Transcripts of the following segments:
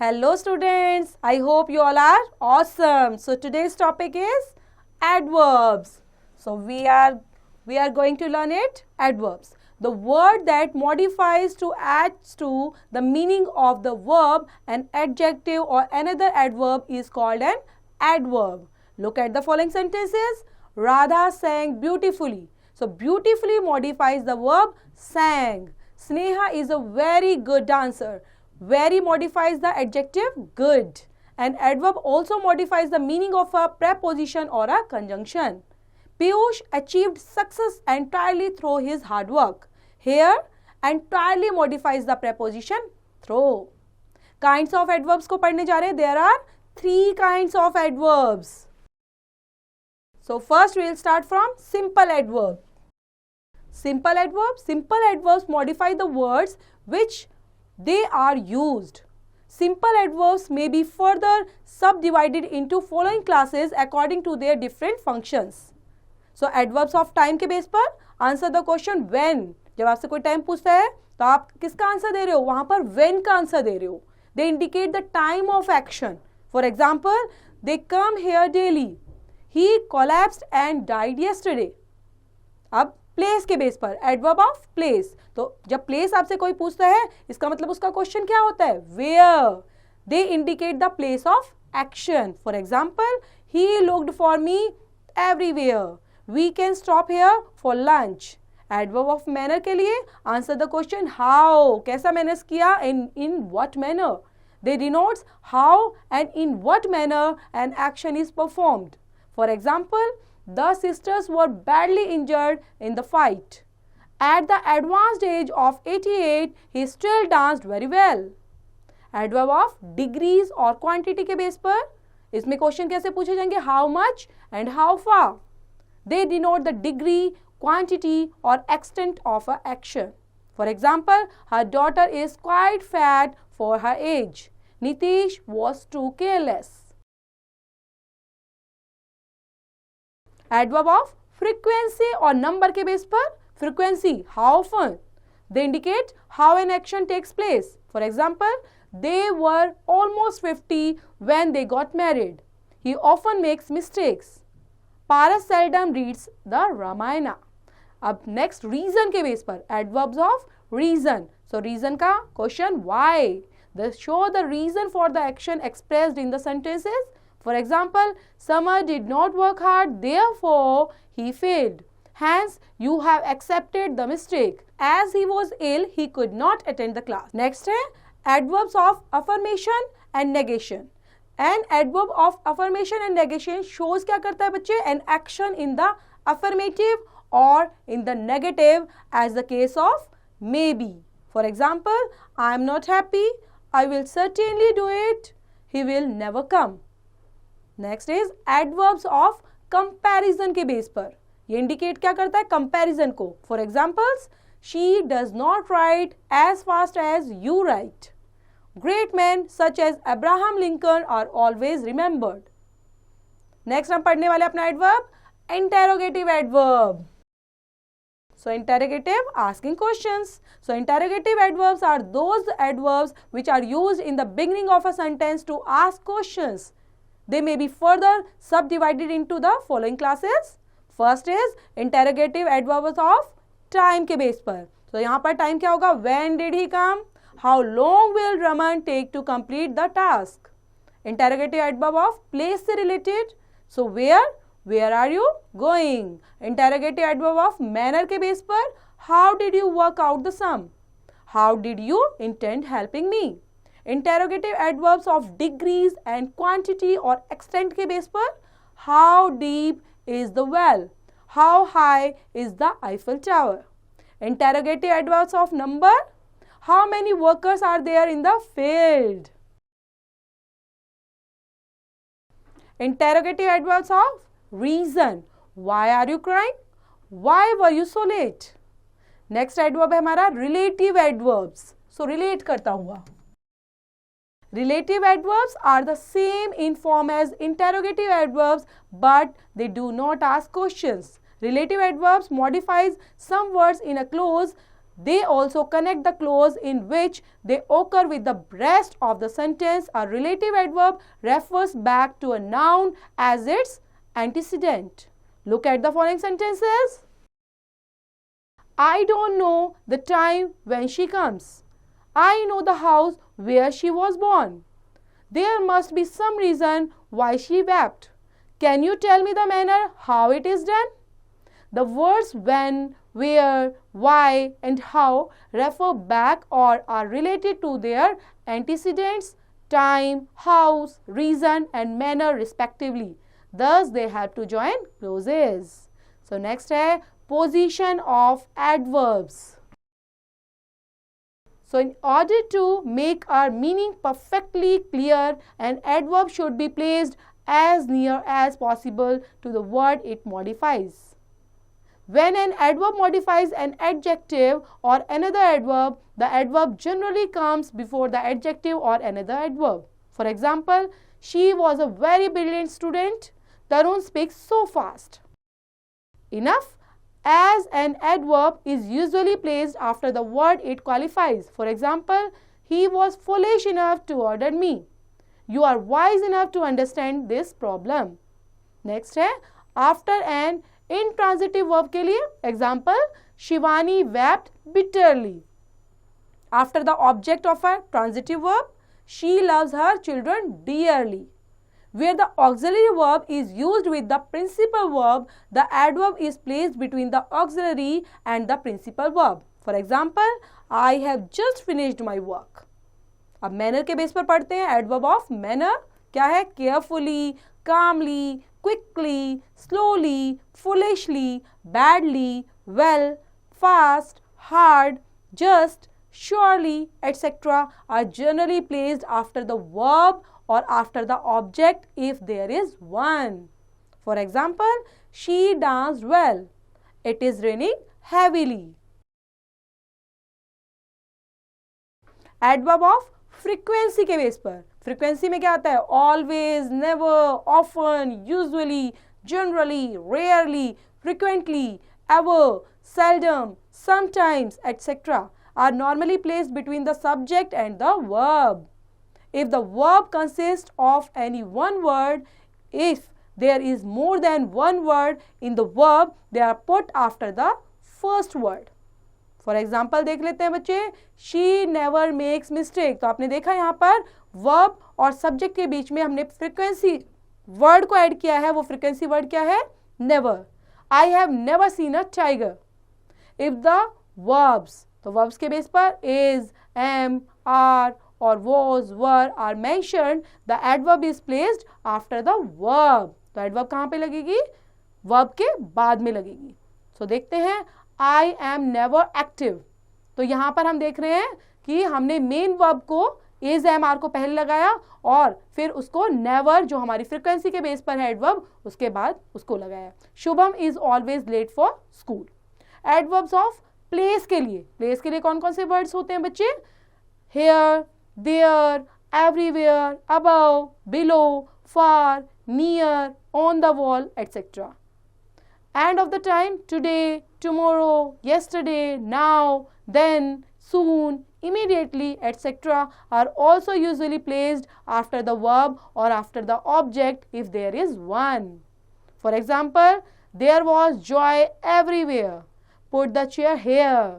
Hello students, I hope you all are awesome. So today's topic is adverbs. So we are going to learn it, adverbs. The word that modifies to adds to the meaning of the verb, an adjective or another adverb is called an adverb. Look at the following sentences. Radha sang beautifully. So beautifully modifies the verb sang. Sneha is a very good dancer. Very modifies the adjective good. An adverb also modifies the meaning of a preposition or a conjunction. Piyush achieved success entirely through his hard work. Here, entirely modifies the preposition through. Kinds of adverbs को पढ़ने जा रहे हैं. There are 3 kinds of adverbs. So first we will start from simple adverb. Simple adverbs modify the words which they are used. Simple adverbs may be further subdivided into following classes according to their different functions. So adverbs of time के base पर answer the question when. जब आपसे कोई time पूछता है तो आप किसका आंसर दे रहे हो? वहां पर when का आंसर दे रहे हो. They indicate the time of action. For example, they come here daily. He collapsed and died yesterday. अब प्लेस के बेस पर एडवर्ब ऑफ प्लेस. तो जब प्लेस आपसे कोई पूछता है इसका मतलब उसका क्वेश्चन क्या होता है? Where. They indicate the place of action. For example, he looked for me everywhere. We can stop here for lunch. Adverb of manner के लिए आंसर द क्वेश्चन हाउ. कैसा मैनर्स किया? In what manner. They denotes how and in what manner an action is performed. For example, the sisters were badly injured in the fight. At the advanced age of 88, he still danced very well. Adverb of degrees और quantity के base पर इसमें question कैसे पूछे जाएंगे? How much and how far. They denote the degree, quantity or extent of an action. For example, her daughter is quite fat for her age. Nitish was too careless. Adverb of frequency और number के base पर frequency, how often. They indicate how an action takes place. For example, they were almost 50 when they got married. He often makes mistakes. Paras seldom reads the Ramayana. अब next reason के base पर adverbs of reason. So reason का question why. They show the reason for the action expressed in the sentences. For example, Samar did not work hard, therefore he failed. Hence, you have accepted the mistake. As he was ill, he could not attend the class. Next है adverbs of affirmation and negation. An adverb of affirmation and negation shows क्या करता है बच्चे? An action in the affirmative or in the negative as the case of maybe. For example, I am not happy. I will certainly do it. He will never come. Next is adverbs of comparison के base पर. ये indicate क्या करता है? Comparison को. For examples, she does not write as fast as you write. Great man such as Abraham Lincoln are always remembered. Next हम पढ़ने वाले अपना adverb interrogative adverb. So interrogative, asking questions. So interrogative adverbs are those adverbs which are used in the beginning of a sentence to ask questions. They may be further subdivided into the following classes. First is interrogative adverbs of time के base पर. So यहाँ पर time क्या होगा? When did he come? How long will Raman take to complete the task? Interrogative adverb of place से related. So where are you going? Interrogative adverb of manner के base पर. How did you work out the sum? How did you intend helping me? Interrogative adverbs of degrees and quantity or extent के base पर. How deep is the well? How high is the Eiffel Tower? Interrogative adverbs of number. How many workers are there in the field? Interrogative adverbs of reason. Why are you crying? Why were you so late? Next adverb है हमारा relative adverbs. So relate करता हुआ. Relative adverbs are the same in form as interrogative adverbs, but they do not ask questions. Relative adverbs modifies some words in a clause They also connect the clause in which they occur with the rest of the sentence. A relative adverb refers back to a noun as its antecedent. Look at the following sentences. I don't know the time when she comes. I know the house where she was born. There must be some reason why she wept. Can you tell me the manner how it is done? The words when, where, why and how refer back or are related to their antecedents, time, house, reason and manner respectively. Thus, they have to join clauses. So, next है position of adverbs. So, in order to make our meaning perfectly clear, an adverb should be placed as near as possible to the word it modifies. When an adverb modifies an adjective or another adverb, the adverb generally comes before the adjective or another adverb. For example, she was a very brilliant student. Tarun speaks so fast. Enough as an adverb is usually placed after the word it qualifies. For example, he was foolish enough to order me. You are wise enough to understand this problem. Next है after an intransitive verb के लिए example Shivani wept bitterly. After the object of a transitive verb, she loves her children dearly. Where the auxiliary verb is used with the principal verb, the adverb is placed between the auxiliary and the principal verb. For example, I have just finished my work. अब manner के base पर पढ़ते हैं. Adverb of manner क्या है? Carefully, calmly, quickly, slowly, foolishly, badly, well, fast, hard, just, surely, etc. are generally placed after the verb or after the object if there is one. For example, she danced well. It is raining heavily. Adverb of frequency के base पर. Frequency में क्या आता है? Always, never, often, usually, generally, rarely, frequently, ever, seldom, sometimes, etc. are normally placed between the subject and the verb. If the verb consists of any one word, if there is more than one word in the verb, they are put after the first word. For example, देख लेते हैं बच्चे, she never makes mistake. तो आपने देखा यहाँ पर verb और subject के बीच में हमने frequency word को ऐड किया है. वो frequency word क्या है? Never. I have never seen a tiger. If the verbs, तो verbs के बेस पर is, am, are or was, were are mentioned, the adverb is placed after the verb. तो adverb कहाँ पे लगेगी? Verb के बाद में लगेगी. So देखते हैं I am never active. तो यहाँ पर हम देख रहे हैं कि हमने मेन वर्ब को is, am, are को पहले लगाया और फिर उसको never जो हमारी फ्रीक्वेंसी के बेस पर है एडवर्ब उसके बाद उसको लगाया. Shubham is always late for school. Adverbs of place के लिए कौन कौन से वर्ड्स होते हैं बच्चे? here, there, everywhere, above, below, far, near, on the wall, etc. And of the time, today, tomorrow, yesterday, now, then, soon, immediately, etc. are also usually placed after the verb or after the object if there is one. For example, there was joy everywhere. Put the chair here.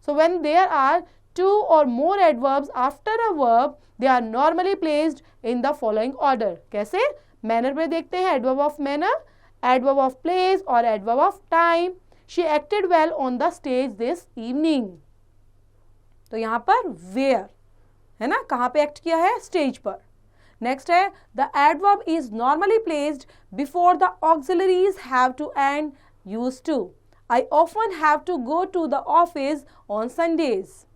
So when there are two or more adverbs after a verb, they are normally placed in the following order. कैसे? Manner पे देखते हैं adverb of manner, adverb of place और adverb of time. She acted well on the stage this evening. तो यहाँ पर where है ना, कहाँ पे act किया है? Stage पर. Next है the adverb is normally placed before the auxiliaries have to and used to. I often have to go to the office on Sundays.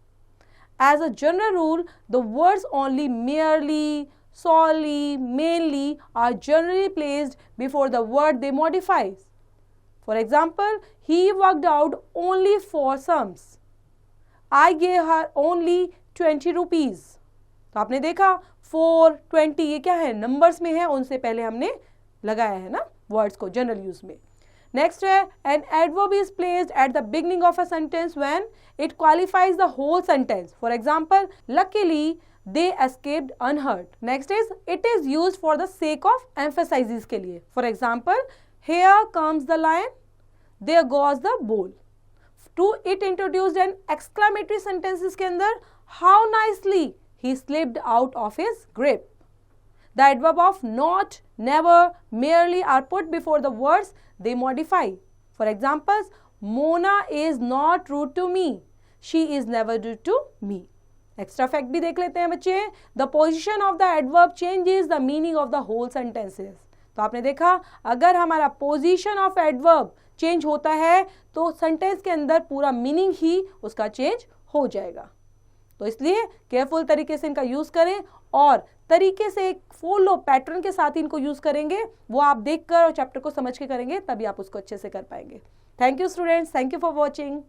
As a general rule, the words only, merely, solely, mainly are generally placed before the word they modify. For example, he worked out only 4 sums. I gave her only 20 rupees. तो आपने देखा 4, 20 ये क्या है? Numbers में है, उनसे पहले हमने लगाया है ना वर्ड्स को जनरल यूज में. नेक्स्ट है an adverb is placed at the beginning of a sentence when it qualifies the whole sentence. For example, luckily they escaped unhurt. Next is it is used for the sake of emphasizes के लिए. For example, here comes the lion, there goes the bull. To it introduced an exclamatory sentences के अंदर how nicely he slipped out of his grip. The adverb of not, never, merely are put before the words they modify. For examples, Mona is not rude to me. She is never rude to me. Extra fact भी देख लेते हैं बच्चे. The position of the adverb changes the meaning of the whole sentences. तो आपने देखा अगर हमारा पोजीशन ऑफ एडवर्ब चेंज होता है तो सेंटेंस के अंदर पूरा मीनिंग ही उसका चेंज हो जाएगा. तो इसलिए केयरफुल तरीके से इनका यूज करें और तरीके से एक फॉलो पैटर्न के साथ इनको यूज करेंगे. वो आप देखकर और चैप्टर को समझ के करेंगे तभी आप उसको अच्छे से कर पाएंगे. Thank you students. Thank you for watching.